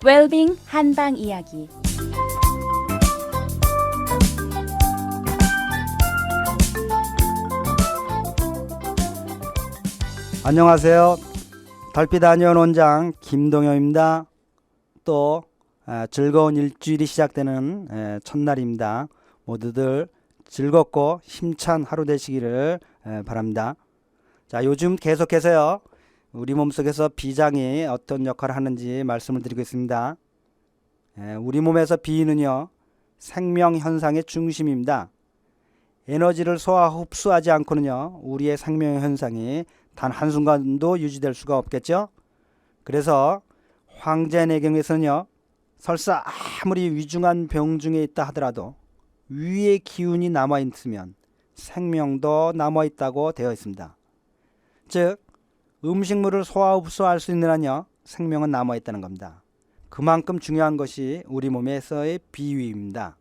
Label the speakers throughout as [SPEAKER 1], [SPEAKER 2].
[SPEAKER 1] 웰빙 한방 이야기.
[SPEAKER 2] 안녕하세요. 달빛 안녕 원장 김동엽입니다. 또 즐거운 일주일이 시작되는 첫날입니다. 모두들 즐겁고 힘찬 하루 되시기를 바랍니다. 자, 요즘 계속해서요, 우리 몸속에서 비장이 어떤 역할을 하는지 말씀을 드리고 있습니다. 우리 몸에서 비는요, 생명 현상의 중심입니다. 에너지를 소화 흡수하지 않고는요, 우리의 생명 현상이 단 한순간도 유지될 수가 없겠죠. 그래서 황제내경에서는요, 설사 아무리 위중한 병 중에 있다 하더라도 위의 기운이 남아있으면 생명도 남아있다고 되어 있습니다. 즉 음식물을 소화 흡수할 수 있는 한요, 생명은 남아있다는 겁니다. 그만큼 중요한 것이 우리 몸에서의 비위입니다.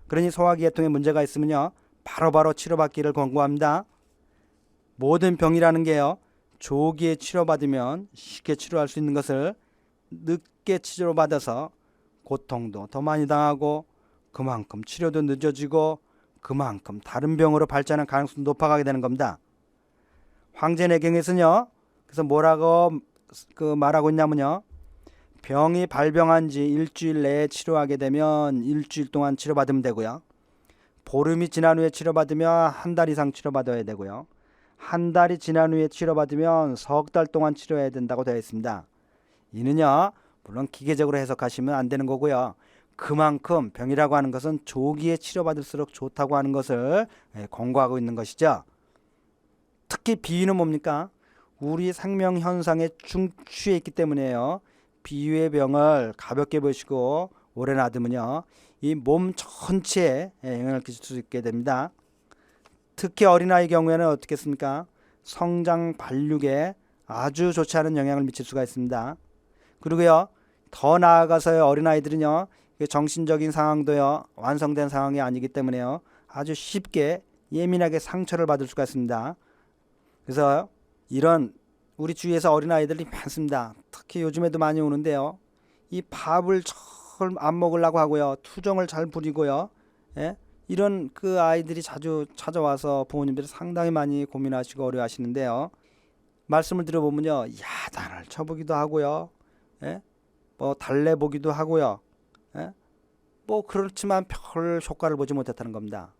[SPEAKER 2] 그러니 소화계통에 문제가 있으면요, 바로바로 치료받기를 권고합니다. 모든 병이라는 게요, 조기에 치료받으면 쉽게 치료할 수 있는 것을 늦게 치료받아서 고통도 더 많이 당하고 그만큼 치료도 늦어지고 그만큼 다른 병으로 발전할 가능성이 높아가게 되는 겁니다. 황제내경에서는요, 그래서 뭐라고 말하고 있냐면요, 병이 발병한 지 일주일 내에 치료하게 되면 일주일 동안 치료받으면 되고요, 보름이 지난 후에 치료받으면 한 달 이상 치료받아야 되고요, 한 달이 지난 후에 치료받으면 석 달 동안 치료해야 된다고 되어 있습니다. 이는요, 물론 기계적으로 해석하시면 안 되는 거고요, 그만큼 병이라고 하는 것은 조기에 치료받을수록 좋다고 하는 것을 권고하고 있는 것이죠. 특히 비위는 뭡니까? 우리 생명 현상의 중추에 있기 때문에요, 비위의 병을 가볍게 보시고 오래 놔두면요, 이 몸 전체에 영향을 끼칠 수 있게 됩니다. 특히 어린아이 경우에는 어떻겠습니까? 성장 발육에 아주 좋지 않은 영향을 미칠 수가 있습니다. 그리고요, 더 나아가서요, 어린아이들은요, 정신적인 상황도요, 완성된 상황이 아니기 때문에요, 아주 쉽게 예민하게 상처를 받을 수가 있습니다. 그래서 이런 우리 주위에서 어린아이들이 많습니다. 특히 요즘에도 많이 오는데요, 이 밥을 잘 안 먹으려고 하고요, 투정을 잘 부리고요, 이런 그 아이들이 자주 찾아와서 부모님들이 상당히 많이 고민하시고 어려워하시는데요, 말씀을 들어보면요, 야단을 쳐보기도 하고요, 뭐 달래보기도 하고요, 뭐 그렇지만 별 효과를 보지 못했다는 겁니다.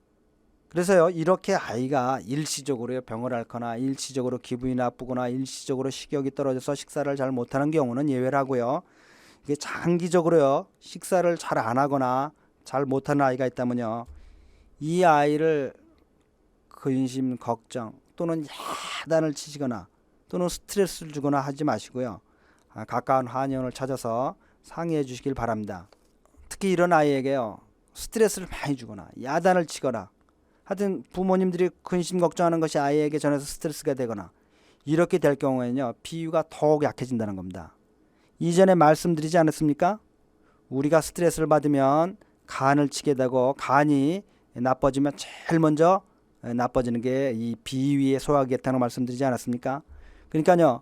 [SPEAKER 2] 그래서요, 이렇게 아이가 일시적으로 병을 앓거나 일시적으로 기분이 나쁘거나 일시적으로 식욕이 떨어져서 식사를 잘 못하는 경우는 예외를 하고요, 이게 장기적으로요, 식사를 잘 안 하거나 잘 못하는 아이가 있다면요, 이 아이를 근심, 걱정 또는 야단을 치시거나 또는 스트레스를 주거나 하지 마시고요, 가까운 한의원을 찾아서 상의해 주시길 바랍니다. 특히 이런 아이에게요, 스트레스를 많이 주거나 야단을 치거나 하여튼 부모님들이 근심 걱정하는 것이 아이에게 전해서 스트레스가 되거나 이렇게 될 경우에는요, 비위가 더욱 약해진다는 겁니다. 이전에 말씀드리지 않았습니까? 우리가 스트레스를 받으면 간을 치게 되고 간이 나빠지면 제일 먼저 나빠지는 게 이 비위의 소화계통이라고 말씀드리지 않았습니까? 그러니까요,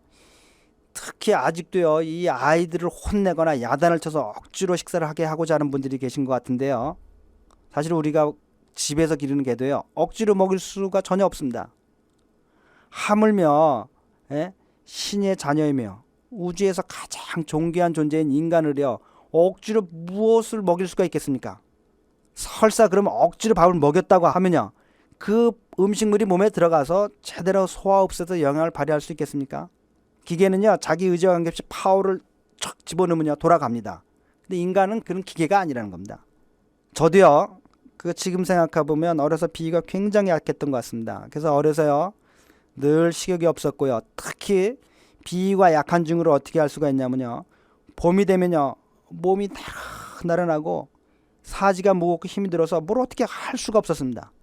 [SPEAKER 2] 특히 아직도요, 이 아이들을 혼내거나 야단을 쳐서 억지로 식사를 하게 하고자 하는 분들이 계신 것 같은데요, 사실 우리가 집에서 기르는 개도요, 억지로 먹일 수가 전혀 없습니다. 하물며 신의 자녀이며 우주에서 가장 존귀한 존재인 인간을요, 억지로 무엇을 먹일 수가 있겠습니까? 설사 그러면 억지로 밥을 먹였다고 하면요, 그 음식물이 몸에 들어가서 제대로 소화흡수에서 영향을 발휘할 수 있겠습니까? 기계는요, 자기 의지와 관계없이 파워를 척 집어넣으면요, 돌아갑니다. 근데 인간은 그런 기계가 아니라는 겁니다. 저도요, 지금 생각해보면 어려서 비위가 굉장히 약했던 것 같습니다. 그래서 어려서요, 늘 식욕이 없었고요, 특히 비위가 약한 증으로 어떻게 할 수가 있냐면요, 봄이 되면요, 몸이 나른하고 사지가 무겁고 힘이 들어서 뭘 어떻게 할 수가 없었습니다.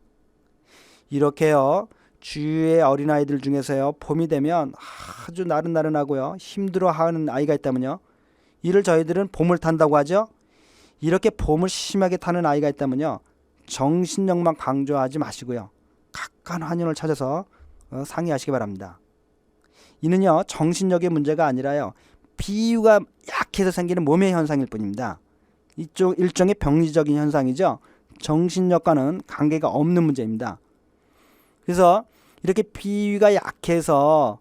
[SPEAKER 2] 이렇게요, 주위의 어린아이들 중에서요, 봄이 되면 아주 나른나른하고요, 힘들어하는 아이가 있다면요, 이를 저희들은 봄을 탄다고 하죠. 이렇게 봄을 심하게 타는 아이가 있다면요, 정신력만 강조하지 마시고요, 가까운 한의원을 찾아서 상의하시기 바랍니다. 이는요, 정신력의 문제가 아니라요, 비위가 약해서 생기는 몸의 현상일 뿐입니다. 이쪽 일종의 병리적인 현상이죠. 정신력과는 관계가 없는 문제입니다. 그래서 이렇게 비위가 약해서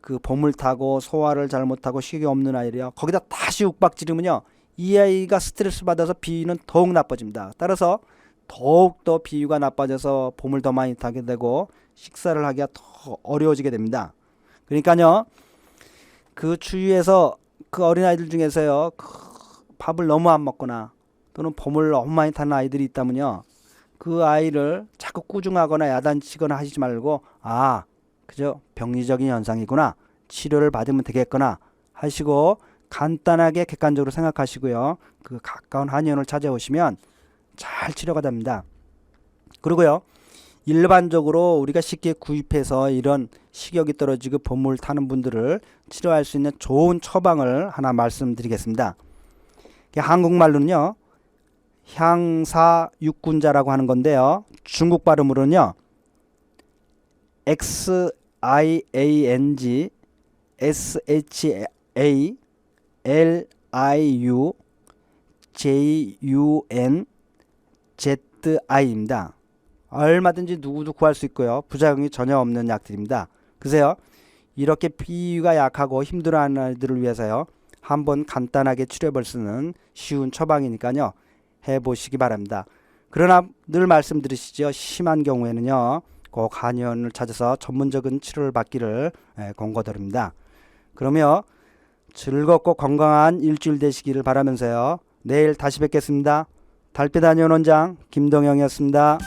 [SPEAKER 2] 그 봄을 타고 소화를 잘못하고 식욕이 없는 아이를요, 거기다 다시 욱박지르면요, 이 아이가 스트레스 받아서 비위는 더욱 나빠집니다. 따라서 더욱더 비위가 나빠져서 봄을 더 많이 타게 되고 식사를 하기가 더 어려워지게 됩니다. 그러니까요, 그 주위에서 그 어린아이들 중에서요, 그 밥을 너무 안 먹거나 또는 봄을 너무 많이 타는 아이들이 있다면요, 그 아이를 자꾸 꾸중하거나 야단치거나 하시지 말고, 아, 그저 병리적인 현상이구나, 치료를 받으면 되겠구나 하시고 간단하게 객관적으로 생각하시고요, 그 가까운 한의원을 찾아오시면 잘 치료가 됩니다. 그리고요, 일반적으로 우리가 쉽게 구입해서 이런 식욕이 떨어지고 봄을 타는 분들을 치료할 수 있는 좋은 처방을 하나 말씀드리겠습니다. 한국말로는요, 향사육군자라고 하는 건데요, 중국 발음으로는요, XIANG SHALIU JUNZI입니다. 얼마든지 누구도 구할 수 있고요, 부작용이 전혀 없는 약들입니다. 그래서요, 이렇게 비위가 약하고 힘들어하는 아이들을 위해서요, 한번 간단하게 치료해볼 수 있는 쉬운 처방이니까요, 해보시기 바랍니다. 그러나 늘 말씀드리시죠, 심한 경우에는요, 꼭 한의원을 찾아서 전문적인 치료를 받기를 권고드립니다. 그러면 즐겁고 건강한 일주일 되시기를 바라면서요, 내일 다시 뵙겠습니다. 달빛 한의원 원장 김동영이었습니다.